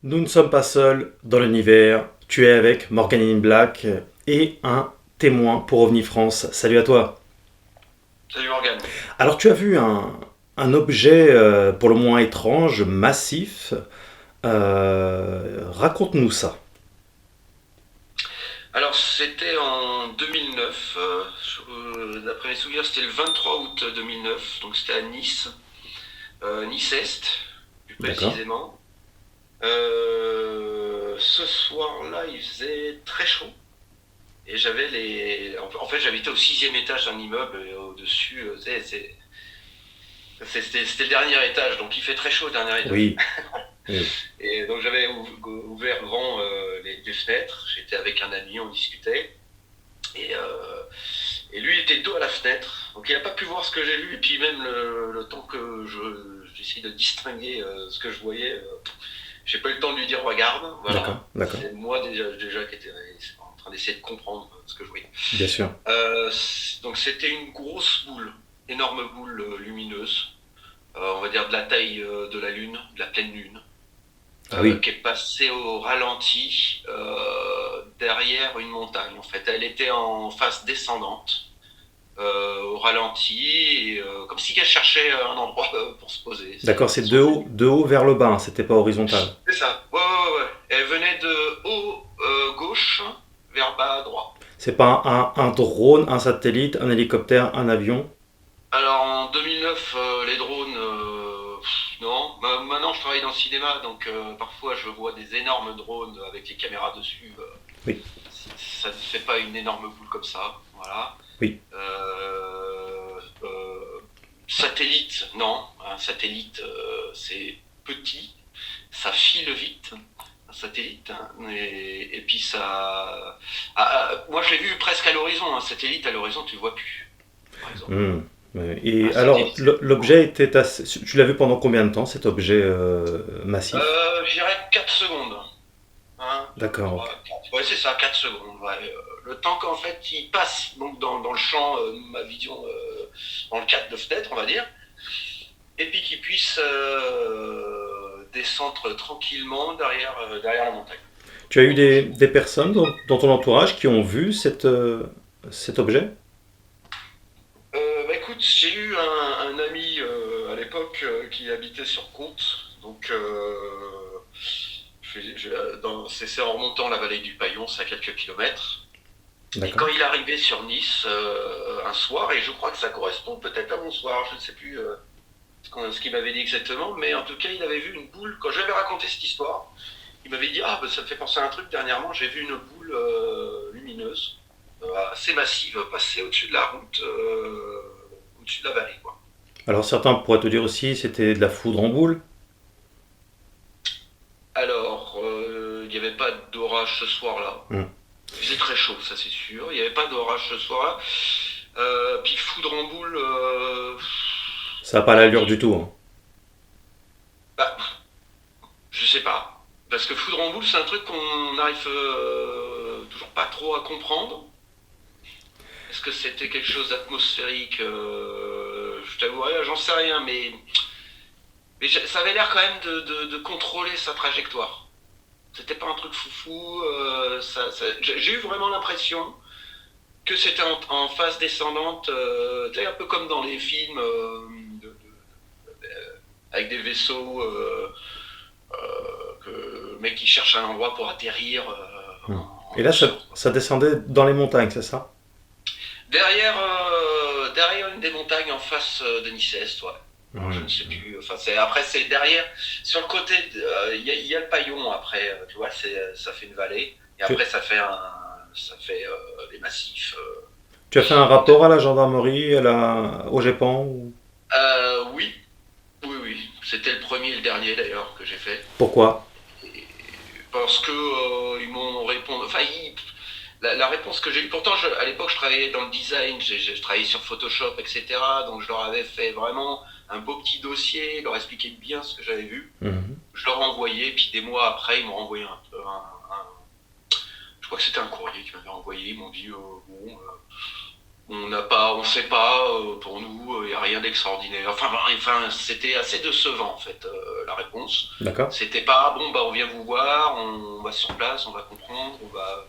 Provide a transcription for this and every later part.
Nous ne sommes pas seuls dans l'univers. Tu es avec Morgan in Black et un témoin pour OVNI France. Salut à toi. Salut Morgane. Alors tu as vu un objet pour le moins étrange, massif. Raconte-nous ça. Alors c'était en 2009, d'après mes souvenirs c'était le 23 août 2009, donc c'était à Nice, Nice-Est plus D'accord. précisément. Ce soir-là il faisait très chaud et en fait j'habitais au sixième étage d'un immeuble et au-dessus, c'était le dernier étage, donc il fait très chaud au dernier étage. Oui. Oui. Et donc j'avais ouvert grand les fenêtres, j'étais avec un ami, on discutait. Et, euh, et lui était dos à la fenêtre, donc il n'a pas pu voir ce que j'ai vu. Et puis même le temps que j'essayais de distinguer ce que je voyais, j'ai pas eu le temps de lui dire regarde. D'accord. Voilà, D'accord. c'est moi déjà qui étais en train d'essayer de comprendre ce que je voyais. Bien sûr. Donc c'était une grosse boule, énorme boule lumineuse, on va dire de la taille de la lune, de la pleine lune, Ah oui. qui est passée au ralenti derrière une montagne. En fait, elle était en phase descendante, au ralenti, et, comme si elle cherchait un endroit pour se poser. D'accord, c'est Sans doute. de haut vers le bas, hein, c'était pas horizontal. C'est ça. Ouais, ouais, ouais. Elle venait de haut gauche vers bas droit. C'est pas un drone, un satellite, un hélicoptère, un avion. Alors en 2009, les drones, non. Maintenant, je travaille dans le cinéma, donc parfois je vois des énormes drones avec les caméras dessus. Oui. Ça ne fait pas une énorme boule comme ça, voilà. Oui. Satellite, non. Un satellite, c'est petit, ça file vite, un satellite, hein, et puis ça. Moi, je l'ai vu presque à l'horizon. Un satellite à l'horizon, tu le vois plus, par exemple. Hmm. Un Et alors, satellite, c'est l'objet était assez... Tu l'as vu pendant combien de temps, cet objet massif? je dirais 4 secondes. 1, 2, D'accord, ok. 3, 4. Ouais, c'est ça, 4 secondes. Ouais. Le temps qu'en fait il passe donc dans le champ de ma vision, dans le cadre de fenêtre, on va dire, et puis qu'il puisse descendre tranquillement derrière la montagne. Tu as eu Donc, des personnes dans ton entourage qui ont vu cet objet? bah écoute, j'ai eu un ami à l'époque qui habitait sur Comte, donc c'est en remontant la vallée du Paillon, c'est à quelques kilomètres. Et quand D'accord. il arrivait sur Nice un soir, et je crois que ça correspond peut-être à mon soir, je ne sais plus ce qu'il m'avait dit exactement, mais en tout cas il avait vu une boule. Quand je lui avais raconté cette histoire, il m'avait dit ah bah, ça me fait penser à un truc dernièrement, j'ai vu une boule lumineuse, assez massive, passer au-dessus de la route, au-dessus de la vallée, quoi. Alors certains pourraient te dire aussi c'était de la foudre en boule. Alors, il n'y avait pas d'orage ce soir-là. Hmm. Il faisait très chaud, ça c'est sûr. Il n'y avait pas d'orage ce soir-là. Puis foudre en boule, Ça n'a pas l'allure du tout, hein. bah, je sais pas. Parce que foudre en boule, c'est un truc qu'on n'arrive toujours pas trop à comprendre. Est-ce que c'était quelque chose d'atmosphérique? Je t'avouerai, j'en sais rien, mais ça avait l'air quand même de contrôler sa trajectoire. C'était pas un truc foufou. J'ai eu vraiment l'impression que c'était en phase descendante, un peu comme dans les films avec des vaisseaux, que le mec qui cherche un endroit pour atterrir Hmm. Et en là, douceur, quoi. ça descendait dans les montagnes, c'est ça? Derrière une des montagnes en face de Nice, ouais. Alors, je Hmm. ne sais plus. Enfin, après, c'est derrière. Sur le côté, il y a le paillon après. Tu vois, ça fait une vallée. Et Tu, après, ça fait des massifs. tu as fait un rapport à la gendarmerie, au GEPAN Oui, oui, oui. C'était le premier et le dernier d'ailleurs que j'ai fait. Pourquoi? Et parce que ils m'ont répondu. Enfin, la réponse que j'ai eue, pourtant à l'époque je travaillais dans le design, je travaillais sur Photoshop, etc. Donc je leur avais fait vraiment un beau petit dossier, leur expliqué bien ce que j'avais vu. Mhm. Je leur ai envoyé, puis des mois après, ils m'ont renvoyé je crois que c'était un courrier qu'ils m'avaient envoyé. Ils m'ont dit bon, on sait pas, pour nous, il n'y a rien d'extraordinaire. Enfin, c'était assez décevant en fait, la réponse. D'accord. C'était pas bon, bah on vient vous voir, on va sur place, on va comprendre, on va.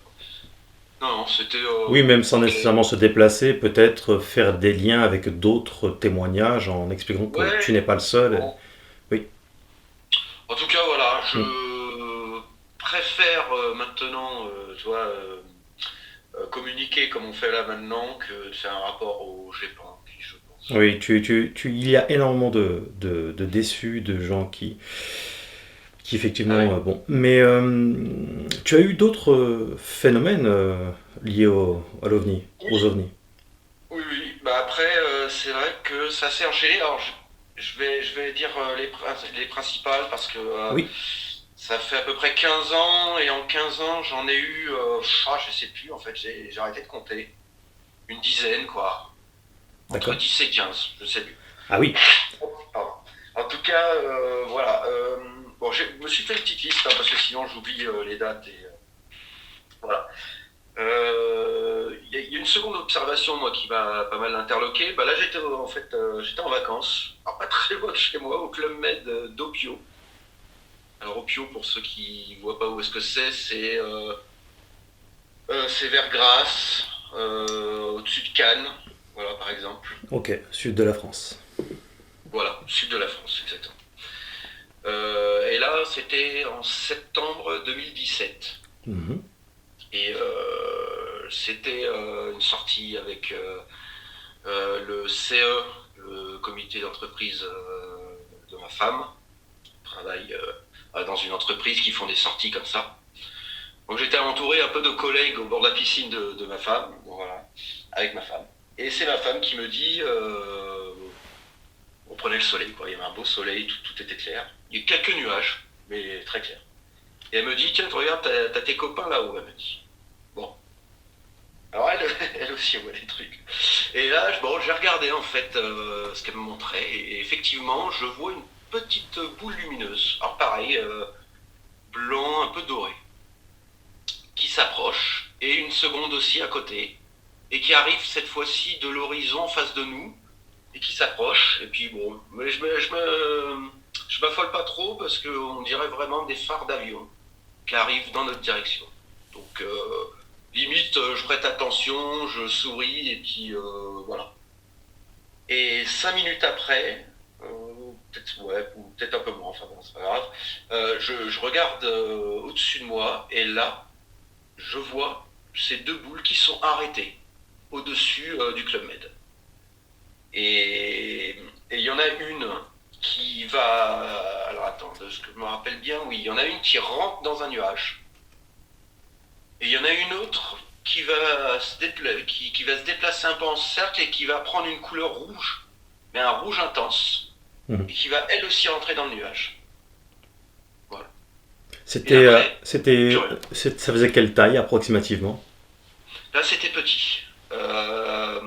Non, non, c'était. Oui, même sans Ok. nécessairement se déplacer, peut-être faire des liens avec d'autres témoignages en expliquant que tu Ouais, n'es pas le seul. bon. Oui. En tout cas, voilà, Mm. je préfère maintenant, tu vois, communiquer comme on fait là maintenant que de faire un rapport au GEPAN, qui je pense. Oui, il y a énormément de déçus, de gens qui Ah oui. effectivement, bon. Mais tu as eu d'autres phénomènes liés à l'OVNI, aux Oui, OVNI. oui, oui. Bah après, c'est vrai que ça s'est enchaîné. Alors, je vais dire les principales parce que Oui, ça fait à peu près 15 ans et en 15 ans, j'en ai eu, je sais plus, en fait, j'ai arrêté de compter. Une dizaine, quoi. Entre d'accord. 10 et 15, je sais plus. Ah oui, Pardon. En tout cas, voilà. Bon, je me suis fait une petite liste, hein, parce que sinon j'oublie les dates. Et, voilà. Il y a une seconde observation, moi, qui m'a pas mal interloqué. Bah, là, j'étais en vacances, alors pas très loin de chez moi, au Club Med d'Opio. Alors, Opio, pour ceux qui ne voient pas où est-ce que c'est vers Grasse, au-dessus de Cannes, voilà, par exemple. ok, sud de la France. Voilà, sud de la France, exactement. Et là, c'était en septembre 2017. Mhm. Et c'était une sortie avec le CE, le comité d'entreprise de ma femme. Je travaille dans une entreprise qui font des sorties comme ça. Donc j'étais entouré un peu de collègues au bord de la piscine de ma femme, bon, voilà, avec ma femme. Et c'est ma femme qui me dit, on prenait le soleil, quoi. Il y avait un beau soleil, tout était clair. Il y a eu quelques nuages, mais très clair. Et elle me dit, tiens, tu regardes, t'as tes copains là-haut, elle me dit. Bon. Alors elle, elle aussi, elle voit des trucs. Et là, bon, j'ai regardé en fait ce qu'elle me montrait, et effectivement, je vois une petite boule lumineuse. Alors pareil, blanc, un peu doré, qui s'approche, et une seconde aussi à côté, et qui arrive cette fois-ci de l'horizon en face de nous, et qui s'approche. Et puis bon, mais je m'affole pas trop parce qu'on dirait vraiment des phares d'avion qui arrivent dans notre direction. Donc limite, je prête attention, je souris et puis voilà. Et 5 minutes après, peut-être ouais, ou peut-être un peu moins, enfin bon, c'est pas grave, je regarde au-dessus de moi et là, je vois ces deux boules qui sont arrêtées au-dessus du Club Med. Et il y en a une qui va. Alors attends, de ce que je me rappelle bien, oui, il y en a une qui rentre dans un nuage. Et il y en a une autre qui va se déplacer un peu en cercle et qui va prendre une couleur rouge, mais un rouge intense, Mhm. et qui va elle aussi rentrer dans le nuage. Voilà. Et C'était, après, plus c'était, rien. ça faisait quelle taille approximativement? Là, c'était petit. Euh,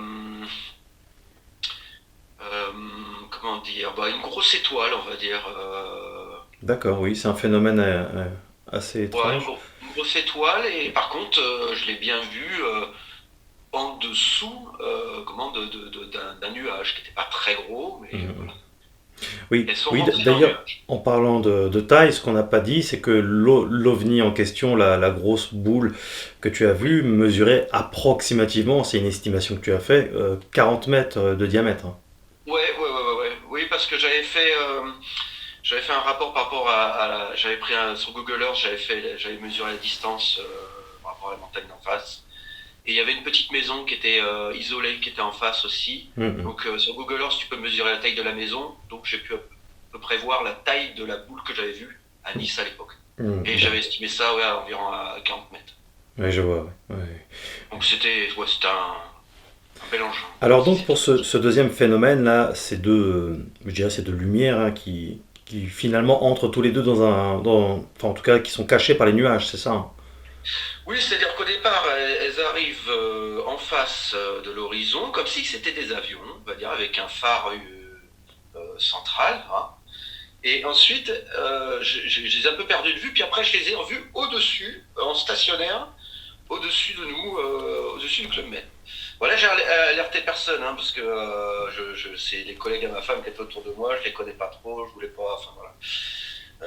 comment dire, bah, une grosse étoile, on va dire. D'accord, oui, c'est un phénomène assez Ouais, étrange. une grosse étoile, et par contre, je l'ai bien vu en dessous d'un nuage qui n'était pas très gros, mais Mhm. voilà. Oui, Elles sont oui. rentrées dans le D'ailleurs, nuage. en parlant de taille, ce qu'on n'a pas dit, c'est que l'OVNI en question, la grosse boule que tu as Oui, vue, mesurait approximativement, c'est une estimation que tu as fait, 40 mètres de diamètre, hein. oui, parce que j'avais fait un rapport par rapport j'avais pris sur Google Earth, j'avais mesuré la distance par rapport à la montagne d'en face. Et il y avait une petite maison qui était isolée, qui était en face aussi. Mhm. Donc sur Google Earth, tu peux mesurer la taille de la maison. Donc j'ai pu à peu près voir la taille de la boule que j'avais vue à Nice à l'époque. Et Mhm. j'avais estimé ça ouais, à environ à 40 mètres. Ouais, je vois. Ouais. Ouais. Donc c'était un bel engin. Alors Ça donc s'est pour tout de ce suite. deuxième phénomène là, je dirais ces deux lumières hein, qui finalement entrent tous les deux enfin en tout cas qui sont cachés par les nuages, c'est ça, hein. Oui, c'est-à-dire qu'au départ, elles arrivent en face de l'horizon, comme si c'était des avions, on va dire, avec un phare central, hein. Et ensuite, je les ai un peu perdus de vue, puis après, je les ai revus au-dessus, en stationnaire, au-dessus de nous, au-dessus du Club Med. Voilà, j'ai alerté personne, hein, parce que c'est les collègues à ma femme qui étaient autour de moi, je les connais pas trop, je voulais pas. Enfin voilà.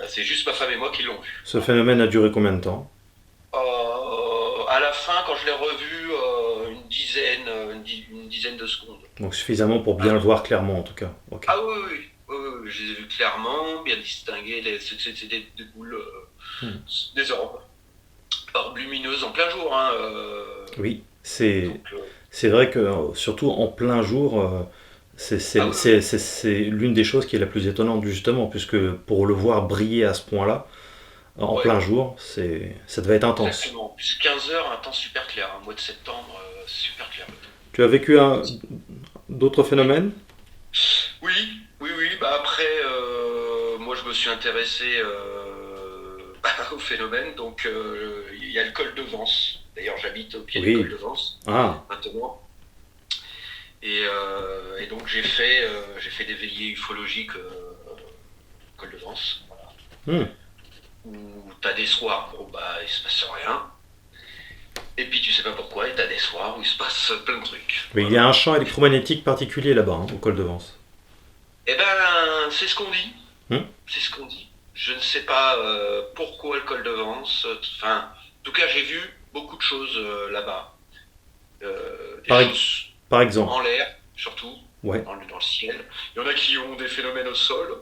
C'est juste ma femme et moi qui l'ont vu. Ce phénomène a duré combien de temps? À la fin, quand je l'ai revu, une dizaine de secondes. Donc suffisamment pour bien Ah, le voir clairement en tout cas. Ok. ah oui, oui, oui, oui, oui, oui, je les ai vus clairement, bien distingués. C'est des boules, Hmm. des orbes lumineuses en plein jour. Hein, Oui, c'est donc, c'est vrai que surtout en plein jour, ah oui, oui, c'est l'une des choses qui est la plus étonnante justement, puisque pour le voir briller à ce point-là, en ouais, plein jour, ça devait être intense. exactement. Plus 15 heures, un temps super clair. Un mois de septembre, super clair. Tu as vécu d'autres phénomènes? Oui, oui, oui. Bah après, moi, je me suis intéressé au phénomène. Donc, il y a le col de Vence. D'ailleurs, j'habite au pied du col Oui. de Vence Ah. maintenant. Et donc, j'ai fait des veillées ufologiques au col de Vence. Voilà. Hmm. Où t'as des soirs où bah, il se passe rien. Et puis, tu sais pas pourquoi. Et t'as des soirs où il se passe plein de trucs. Mais il y Voilà. a un champ électromagnétique particulier là-bas, hein, au col de Vence. Eh ben, c'est ce qu'on dit. Hmm. C'est ce qu'on dit. Je ne sais pas pourquoi le col de Vence. Enfin, en tout cas, j'ai vu beaucoup de choses là-bas. Des Par, choses par exemple. en l'air, surtout, Ouais. dans le ciel. Il y en a qui ont des phénomènes au sol.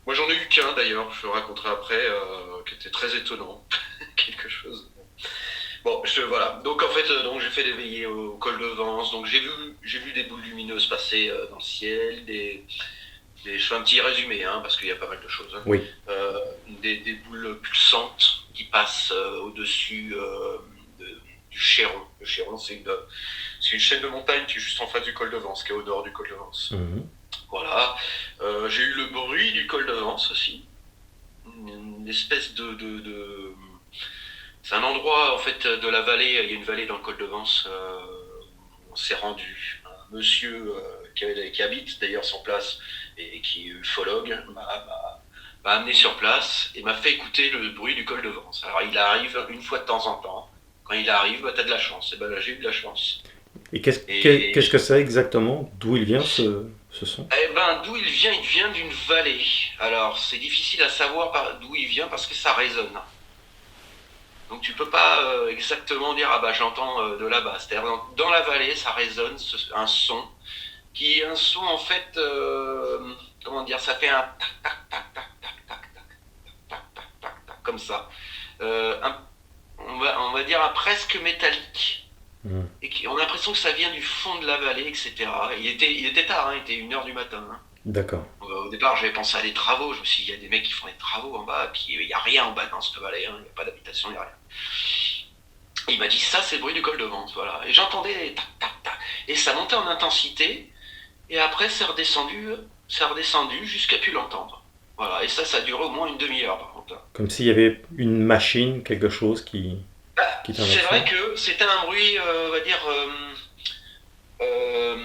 Moi, j'en ai eu qu'un d'ailleurs, je le raconterai après, qui était très étonnant. Quelque chose. Bon, voilà. Donc en fait, donc j'ai fait des veillées au col de Vence. Donc j'ai vu des boules lumineuses passer dans le ciel, je fais un petit résumé, hein, parce qu'il y a pas mal de choses. Hein. Oui. Des boules pulsantes qui passent au-dessus du Chéron. Le Chéron, c'est une chaîne de montagne qui est juste en face du col de Vence, qui est au nord du col de Vence. Mhm. Voilà. J'ai eu le bruit du col de Vence aussi. Une espèce c'est un endroit en fait de la vallée. Il y a une vallée dans le col de Vence. Où on s'est rendu. Un monsieur qui habite d'ailleurs sur place et qui est ufologue m'a amené sur place et m'a fait écouter le bruit du col de Vence. Alors il arrive une fois de temps en temps. Quand il arrive, bah, t'as de la chance. Et ben là, j'ai eu de la chance. Et qu'est-ce Et qu'est-ce que c'est exactement? D'où il vient ce son? eh ben, d'où il vient d'une vallée. Alors, c'est difficile à savoir d'où il vient parce que ça résonne. Donc, tu peux pas exactement dire, ah bah j'entends de là-bas. C'est-à-dire, dans la vallée, ça résonne, un son, qui est un son en fait, comment dire, ça fait un tac, tac, tac, tac, tac, tac, tac, tac, tac, tac, tac, comme ça. On va dire un presque métallique. Hmm. Et on a l'impression que ça vient du fond de la vallée, etc. Il était tard, hein, il était 1 h du matin. Hein. D'accord. Au départ, j'avais pensé à des travaux. Je me suis dit, il y a des mecs qui font des travaux en bas, puis il n'y a rien en bas dans cette vallée. Hein. Il n'y a pas d'habitation, il n'y a rien. Et il m'a dit, ça, c'est le bruit du col de Vence. Voilà. Et j'entendais tac, tac, tac. Et ça montait en intensité. Et après, c'est redescendu jusqu'à plus l'entendre. Voilà. Et ça a duré au moins une demi-heure, par contre. Comme s'il y avait une machine, quelque chose qui C'est vrai t'inversait. que c'était un bruit, on va dire, euh,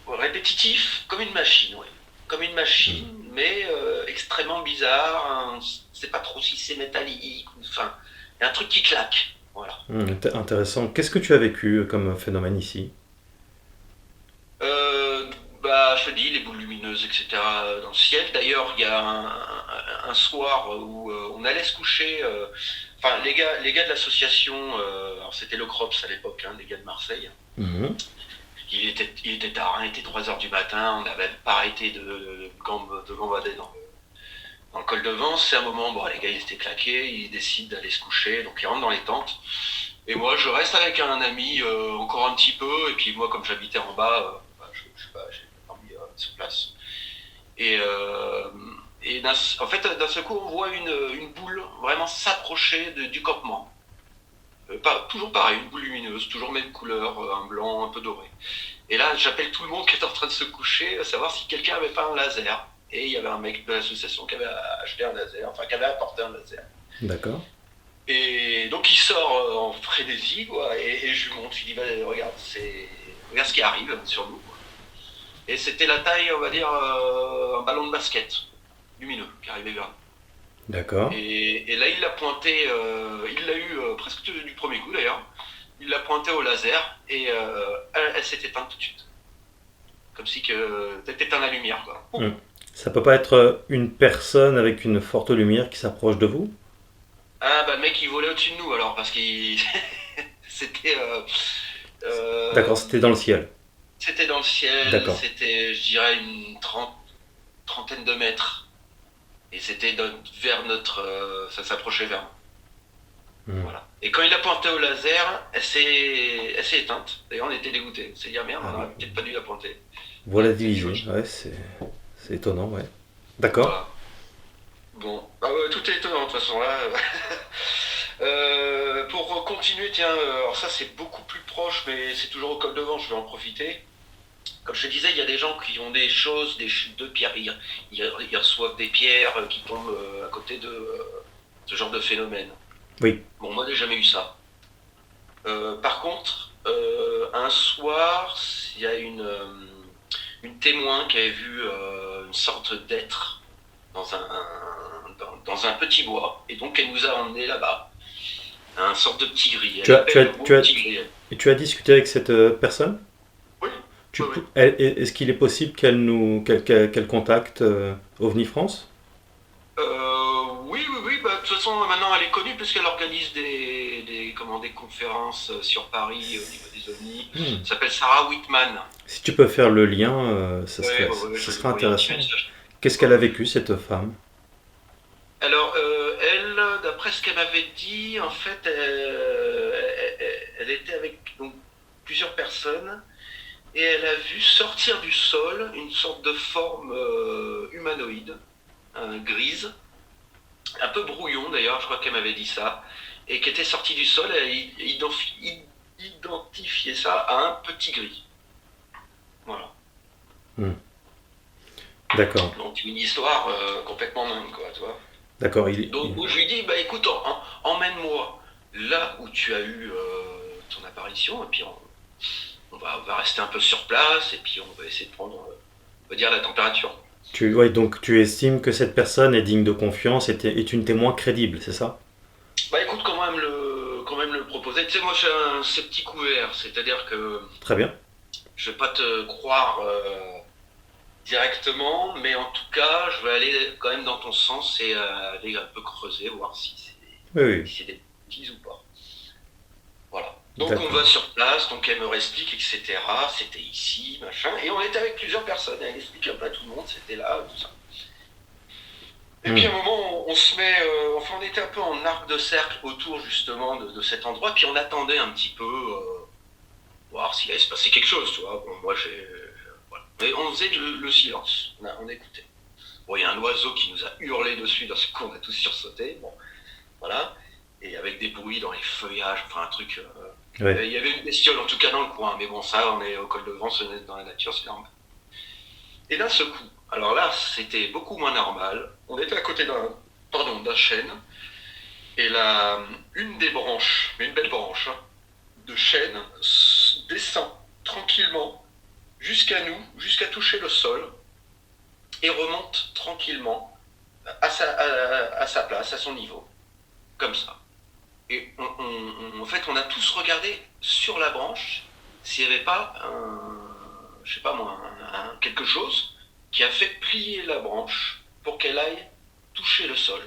répétitif, comme une machine, ouais. Comme une Hmm. machine, mais extrêmement bizarre. Hein. C'est pas trop si c'est métallique. Enfin, il y a un truc qui claque. Voilà. Intéressant. Qu'est-ce que tu as vécu comme phénomène ici? Euh, Bah, je te dis, les boules lumineuses, etc. Dans le ciel. D'ailleurs, il y a un soir où on allait se coucher. Enfin, les gars de l'association, alors c'était le Crops à l'époque, hein, les gars de Marseille. Mhm. Il était tard, hein, il était 3 h du matin, on n'avait pas arrêté de gambader dans le col de Vence. C'est un moment, bon, les gars, ils étaient claqués, ils décident d'aller se coucher, donc ils rentrent dans les tentes. Et moi, je reste avec un ami encore un petit peu, et puis moi, comme j'habitais en bas, bah, je sais pas, j'ai dormi sur place. Et, euh, en fait, d'un seul coup, on voit une boule vraiment s'approcher du campement. Toujours pareil, une boule lumineuse, toujours même couleur, un blanc un peu doré. Et là, j'appelle tout le monde qui est en train de se coucher, à savoir si quelqu'un avait pas un laser. Et il y avait un mec de l'association qui avait acheté un laser, enfin qui avait apporté un laser. D'accord. Et donc il sort en frénésie, quoi, et je lui montre, je lui dis, bah, regarde ce qui arrive sur nous. Quoi. Et c'était la taille, on va dire, un ballon de basket lumineux qui arrivait vers nous. D'accord. Et là, il l'a pointé, il l'a eu presque du premier coup d'ailleurs. il l'a pointé au laser et elle s'est éteinte tout de suite. Comme si que t'éteins la lumière, quoi. Hmm. Ça peut pas être une personne avec une forte lumière qui s'approche de vous? Ah bah le mec il volait au-dessus de nous alors parce qu'il c'était D'accord, euh, c'était dans le ciel. c'était dans le ciel, D'accord. c'était je dirais une trentaine de mètres et c'était vers notre ça s'approchait vers nous. Hmm. Voilà. Et quand il a pointé au laser, elle s'est éteinte. D'ailleurs on était dégoûtés. On s'est dit ah merde, Ah on oui. aurait peut-être pas dû la pointer. Volatilisé, ouais, c'est étonnant, ouais. D'accord. Voilà. Bon, ah ouais, tout est étonnant de toute façon là. Pour continuer, tiens, alors ça c'est beaucoup plus proche, mais c'est toujours au col de vent, je vais en profiter. Comme je te disais, il y a des gens qui ont des choses, des chutes de pierres, ils reçoivent des pierres qui tombent à côté de ce genre de phénomène. Oui. Bon, moi j'ai jamais eu ça. Par contre, un soir, il y a une témoin qui avait vu une sorte d'être dans un petit bois, et donc elle nous a emmenés là-bas. Un sorte de petit gris. Tu Elle as, tu appelle as, le beau tu as, petit gris. et tu as discuté avec cette personne? Oui, oui, oui. Est-ce qu'il est possible qu'elle contacte OVNI France? Oui, oui, oui. Bah, de toute façon, maintenant, elle est connue puisqu'elle organise des conférences sur Paris au niveau des ovnis. Hmm. Elle s'appelle Sarah Whitman. Si tu peux faire le lien, Oui, ouais, ouais, ce je vais serait lui envoyer un petit intéressant. message. Qu'est-ce Ouais, qu'elle a ouais. vécu, cette femme? Alors, elle, d'après ce qu'elle m'avait dit, en fait, elle était avec donc, plusieurs personnes et elle a vu sortir du sol une sorte de forme humanoïde, grise, un peu brouillon d'ailleurs, je crois qu'elle m'avait dit ça, et qui était sortie du sol, elle a identifié ça à un petit gris. Voilà. Hmm. D'accord. Donc une histoire complètement dingue, quoi, tu vois. D'accord. Donc je lui dis, bah écoute, emmène-moi là où tu as eu ton apparition, et puis on va rester un peu sur place, et puis on va essayer de prendre, on va dire, la température. Ouais, donc tu estimes que cette personne est digne de confiance est une témoin crédible, c'est ça? Bah écoute, quand même le proposer. Tu sais, moi j'ai un sceptique ouvert, c'est-à-dire que Très bien. je vais pas te croire directement, mais en tout cas, je vais aller quand même dans ton sens et aller un peu creuser, voir si Oui, oui. c'est des bêtises ou pas. Voilà. Donc on D'accord. va sur place, donc elle me réexplique, etc. C'était ici, machin. Et on était avec plusieurs personnes, elle explique un peu à tout le monde, c'était là, tout ça. Et puis à Hmm. un moment, on se met, enfin on était un peu en arc de cercle autour justement de cet endroit, puis on attendait un petit peu, voir s'il allait se passer quelque chose, tu vois. Bon, moi voilà. Mais on faisait le silence, on écoutait. Bon, il y a un oiseau qui nous a hurlé dessus, d'un coup on a tous sursauté, bon, voilà. Et avec des bruits dans les feuillages, enfin un truc. Ouais. Il y avait une bestiole en tout cas dans le coin, mais bon, ça, on est au col de Vence, on est dans la nature, c'est normal. Et d'un seul coup, alors là, c'était beaucoup moins normal. On était à côté d'un chêne, et là, une des branches, mais une belle branche, hein, de chêne, descend tranquillement jusqu'à nous, jusqu'à toucher le sol, et remonte tranquillement à sa place, à son niveau, comme ça. Et en fait, on a tous regardé sur la branche s'il n'y avait pas je sais pas moi, quelque chose qui a fait plier la branche pour qu'elle aille toucher le sol,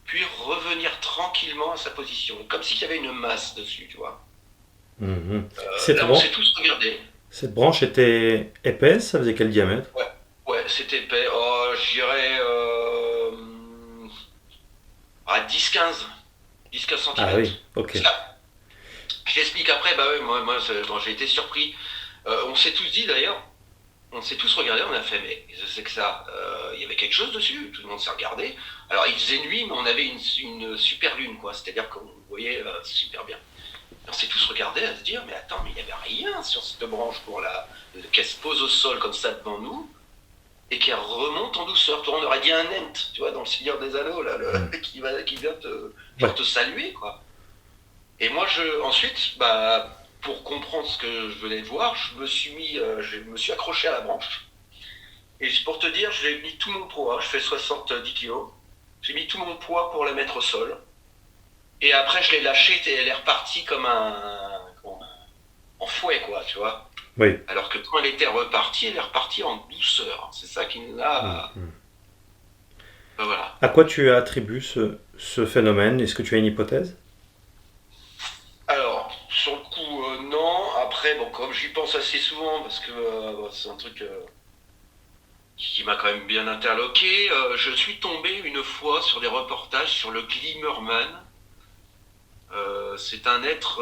puis revenir tranquillement à sa position, comme s'il y avait une masse dessus, tu vois. Mhm. Cette, Là, on bran- s'est tous regardés. Cette branche était épaisse, ça faisait quel diamètre? Ouais, ouais, c'était épais. Oh, je dirais à 10-15, 10-15 Ah cm. oui, ok. Je l'explique après, bah ouais, moi bon, j'ai été surpris. On s'est tous dit d'ailleurs, on s'est tous regardés, on a fait, mais je sais que ça, il y avait quelque chose dessus, tout le monde s'est regardé. Alors il faisait nuit, mais on avait une super lune, quoi, c'est-à-dire qu'on voyait super bien. Et on s'est tous regardés à se dire, mais attends, mais il n'y avait rien sur cette branche qu'elle se pose au sol comme ça devant nous, et qu'elle remonte en douceur. Toi, on aurait dit un ent, tu vois, dans le Seigneur des Anneaux, là, Hmm. qui vient Ouais. te saluer, quoi. Et moi, ensuite, bah, pour comprendre ce que je venais de voir, je me suis accroché à la branche. Et pour te dire, j'ai mis tout mon poids, je fais 70 kilos, j'ai mis tout mon poids pour la mettre au sol. Et après, je l'ai lâchée et elle est repartie en fouet, quoi, tu vois. Oui. Alors que quand elle était repartie, elle est repartie en douceur. C'est ça qui nous Mm, a. mm. Ben voilà. À quoi tu attribues ce phénomène? Est-ce que tu as une hypothèse? Alors, sur le coup, non. Après, bon, comme j'y pense assez souvent, parce que bon, c'est un truc qui m'a quand même bien interloqué, je suis tombé une fois sur des reportages sur le Glimmerman. C'est un être.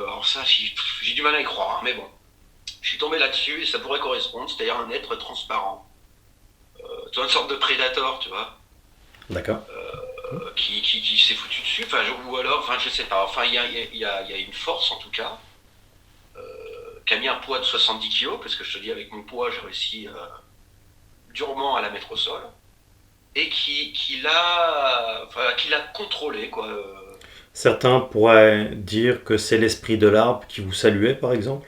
Alors, ça, j'ai du mal à y croire, hein, mais bon. Je suis tombé là-dessus et ça pourrait correspondre, c'est-à-dire un être transparent. Tu vois, une sorte de prédateur, tu vois, D'accord. qui s'est foutu dessus, enfin, ou alors, enfin, je sais pas, enfin, il y a une force en tout cas, qui a mis un poids de 70 kilos, parce que je te dis, avec mon poids, j'ai réussi durement à la mettre au sol, et qui l'a contrôlé, quoi. Certains pourraient dire que c'est l'esprit de l'arbre qui vous saluait, par exemple.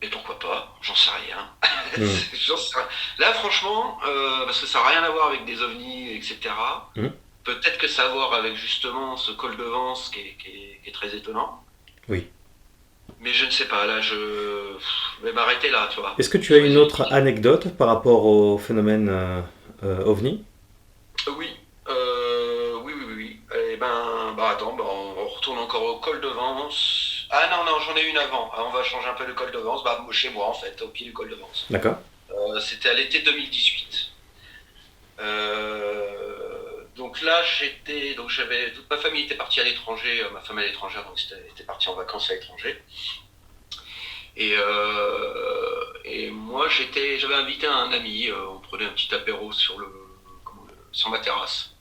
Mais pourquoi pas, j'en sais rien. Mm, J'en sais rien. Là, franchement, parce que ça n'a rien à voir avec des ovnis, etc. mm. Peut-être que ça a à voir avec justement ce col de Vence qui est très étonnant. Oui. Mais je ne sais pas, là, je vais m'arrêter là, tu vois. Est-ce que tu as une Choisis. autre anecdote par rapport au phénomène ovni? Oui, oui, oui, oui, oui. Eh ben, bah attends, bah, on retourne encore au col de Vence. Ah non, non, j'en ai une avant. Ah, on va changer un peu le col de Vence. Bah, chez moi, en fait, au pied du col de Vence. D'accord. C'était à l'été 2018. Donc là, donc toute ma famille était partie à l'étranger, ma femme est étrangère, donc était partie en vacances à l'étranger. Et moi, j'avais invité un ami, on prenait un petit apéro sur ma terrasse.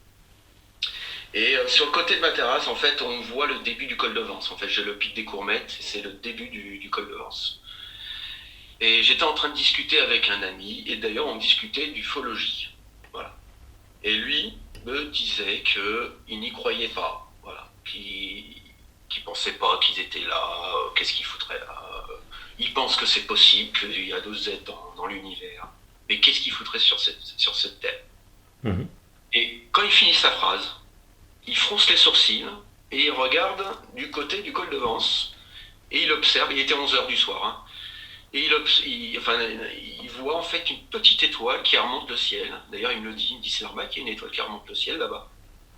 Et sur le côté de ma terrasse, en fait, on voit le début du col de Vence. En fait, j'ai le pic des Courmettes, et c'est le début du col de Vence. Et j'étais en train de discuter avec un ami, et d'ailleurs, on discutait d'ufologie. Voilà. Et lui me disait qu'il n'y croyait pas, voilà, qu'il pensait pas qu'ils étaient là, qu'est-ce qu'ils foutraient là. Il pense que c'est possible, qu'il y a d'autres êtres dans l'univers, mais qu'est-ce qu'il foutrait sur cette terre. Mhm. Et quand il finit sa phrase, il fronce les sourcils et il regarde du côté du col de Vence et il observe, il était 11 h du soir, hein, et il voit en fait une petite étoile qui remonte le ciel. D'ailleurs, il me le dit, c'est normal qu'il y ait une étoile qui remonte le ciel là-bas.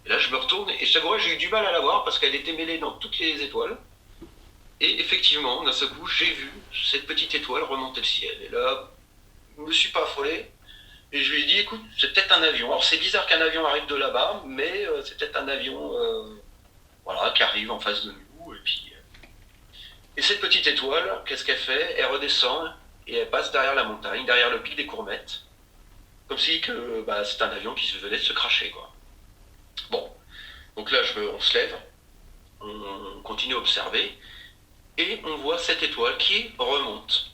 Et là, je me retourne et je t'avouerai, j'ai eu du mal à la voir parce qu'elle était mêlée dans toutes les étoiles. Et effectivement, d'un seul coup, j'ai vu cette petite étoile remonter le ciel. Et là, je ne me suis pas affolé. Et je lui ai dit, écoute, c'est peut-être un avion. Alors c'est bizarre qu'un avion arrive de là-bas, mais c'est peut-être un avion voilà, qui arrive en face de nous. Et cette petite étoile, qu'est-ce qu'elle fait? Elle redescend et elle passe derrière la montagne, derrière le pic des Courmettes. Comme si c'est un avion qui venait de se cracher, quoi. Bon, donc là, on se lève, on continue à observer, et on voit cette étoile qui remonte,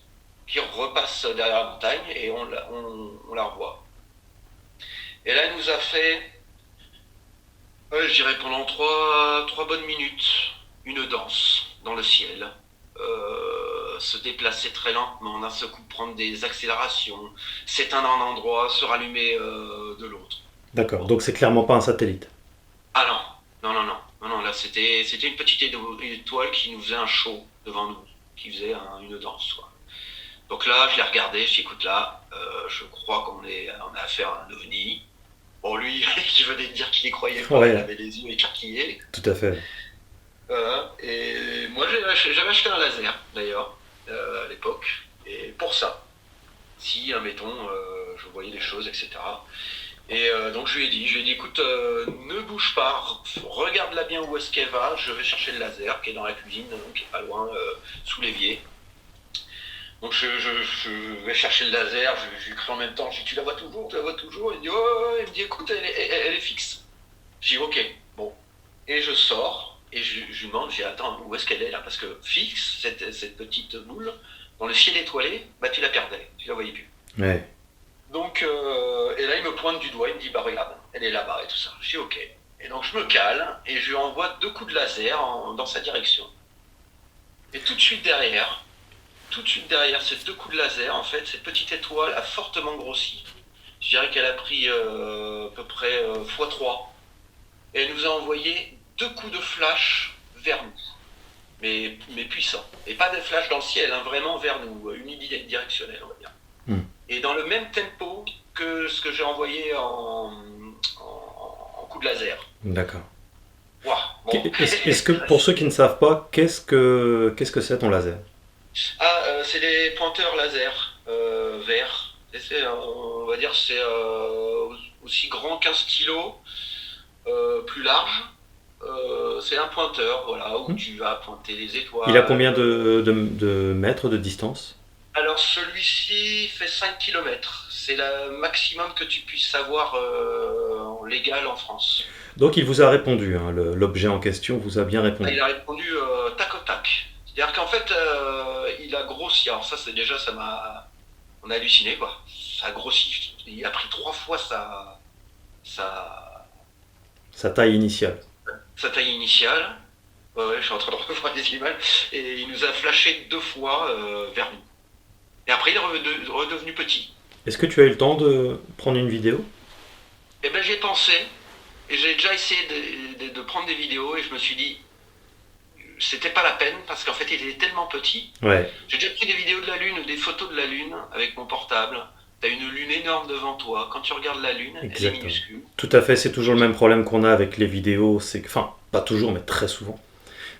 qui repasse derrière la montagne, et on la revoit. Et là, elle nous a fait, je dirais pendant trois bonnes minutes, une danse dans le ciel. Se déplacer très lentement, d'un seul coup prendre des accélérations, s'éteindre un endroit, se rallumer de l'autre. D'accord. Bon. Donc c'est clairement pas un satellite. Ah non, non, non, non, non, non, là c'était une petite étoile qui nous faisait un show devant nous, qui faisait une danse, quoi. Donc là, je l'ai regardé, je dit, écoute là, je crois on a affaire à un ovni. Bon, lui, il venait de dire qu'il y croyait pas, il Ouais, avait les yeux écarquillés. tout à fait. Et moi, j'avais acheté un laser, d'ailleurs, à l'époque, et pour ça, si, admettons, je voyais des choses, etc. Et donc je lui ai dit, écoute, ne bouge pas, regarde-la bien où est-ce qu'elle va, je vais chercher le laser qui est dans la cuisine, qui est pas loin, sous l'évier. Donc je vais chercher le laser, je lui crie en même temps, je dis, tu la vois toujours, tu la vois toujours? Il me dit, oh, il me dit, écoute, elle est fixe. Je dis, ok, bon. Et je sors, et je lui demande, je dis, attends, où est-ce qu'elle est là? Parce que fixe, cette petite boule, dans le ciel étoilé, bah tu la perdais, tu la voyais plus. Ouais. Donc, et là, il me pointe du doigt, il me dit, bah regarde, elle est là-bas et tout ça. Je dis, ok. Et donc, je me cale et je lui envoie 2 coups de laser dans sa direction. Et tout de suite derrière ces 2 coups de laser, en fait, cette petite étoile a fortement grossi. Je dirais qu'elle a pris à peu près x3. Et elle nous a envoyé deux coups de flash vers nous, mais puissants. Et pas des flashs dans le ciel, hein, vraiment vers nous, unidirectionnels, on va dire. Hmm. Et dans le même tempo que ce que j'ai envoyé en coup de laser. D'accord. Ouah, bon. Est-ce que pour ceux qui ne savent pas, qu'est-ce que c'est ton laser? C'est des pointeurs laser verts. Et on va dire, c'est aussi grand qu'un stylo, plus large. C'est un pointeur, voilà, où Hmm. tu vas pointer les étoiles. Il a combien de mètres de distance? Alors celui-ci fait 5 km. C'est le maximum que tu puisses avoir en légal en France. Donc il vous a répondu, hein, l'objet en question vous a bien Il répondu. a répondu tac au tac. C'est-à-dire qu'en fait, il a grossi. Alors ça, c'est déjà, ça m'a... On a halluciné, quoi. Ça a grossi. Il a pris 3 fois sa, Sa taille initiale. sa taille initiale. Ouais, ouais, je suis en train de revoir les images. Et il nous a flashé 2 fois vers nous. Et après, il est redevenu petit. Est-ce que tu as eu le temps de prendre une vidéo? Et ben, j'ai pensé. Et j'ai déjà essayé de prendre des vidéos. Et je me suis dit, c'était pas la peine. Parce qu'en fait, il est tellement petit. Ouais, J'ai déjà pris des vidéos de la Lune, des photos de la Lune avec mon portable. T'as une lune énorme devant toi. Quand tu regardes la Lune, elle est exactement. minuscule. Tout à fait, c'est toujours le même problème qu'on a avec les vidéos, c'est que, enfin, pas toujours, mais très souvent.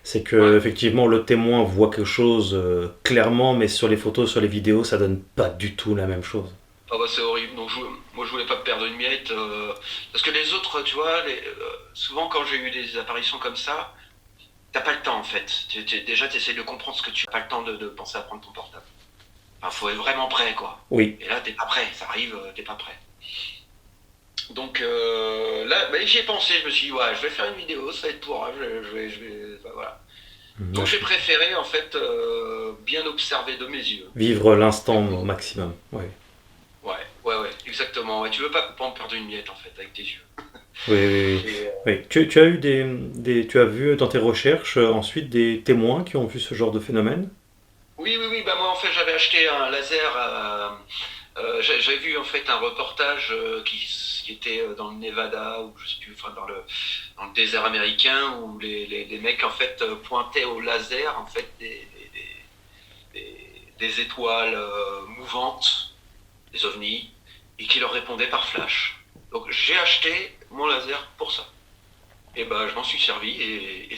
C'est que Ouais. effectivement le témoin voit quelque chose clairement, mais sur les photos, sur les vidéos, ça donne pas du tout la même chose. Ah bah c'est horrible. Donc moi je voulais pas perdre une miette. Parce que les autres, tu vois, souvent quand j'ai eu des apparitions comme ça, t'as pas le temps en fait. Déjà t'essayes de comprendre ce que tu n'as pas le temps de penser à prendre ton portable. Enfin, faut être vraiment prêt quoi. Oui, Et là t'es pas prêt. Ça arrive, t'es pas prêt. Donc là, bah, j'y ai pensé. Je me suis dit ouais, je vais faire une vidéo, ça va être pour. Bah, voilà. Donc j'ai préféré en fait bien observer de mes yeux. vivre l'instant au maximum. Oui, Ouais, ouais, ouais, exactement. Et tu veux pas en perdre une miette en fait avec tes yeux. oui, oui. Oui. Et, Oui. Tu as eu tu as vu dans tes recherches ensuite des témoins qui ont vu ce genre de phénomène? oui, oui, oui. Bah moi en fait j'avais acheté un laser. J'avais vu en fait un reportage qui était dans le Nevada ou je sais plus, enfin dans le désert américain où les mecs en fait pointaient au laser en fait des étoiles mouvantes, des ovnis, et qui leur répondaient par flash. Donc j'ai acheté mon laser pour ça. Et ben je m'en suis servi et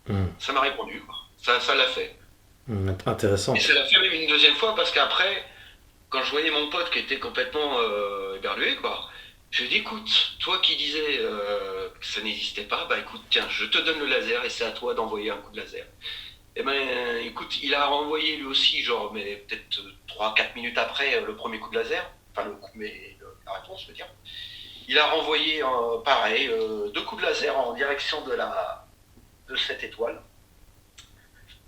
Hmm. ça m'a répondu. Quoi. Ça l'a fait. Intéressant. Et ça l'a fait même une deuxième fois parce qu'après, quand je voyais mon pote qui était complètement éberlué, quoi, je lui ai dit écoute, toi qui disais que ça n'existait pas, bah écoute, tiens, je te donne le laser et c'est à toi d'envoyer un coup de laser. Et ben écoute, il a renvoyé lui aussi, genre, mais peut-être 3-4 minutes après le premier coup de laser, enfin le coup, mais la réponse, je veux dire. Il a renvoyé pareil, 2 coups de laser en direction de cette étoile.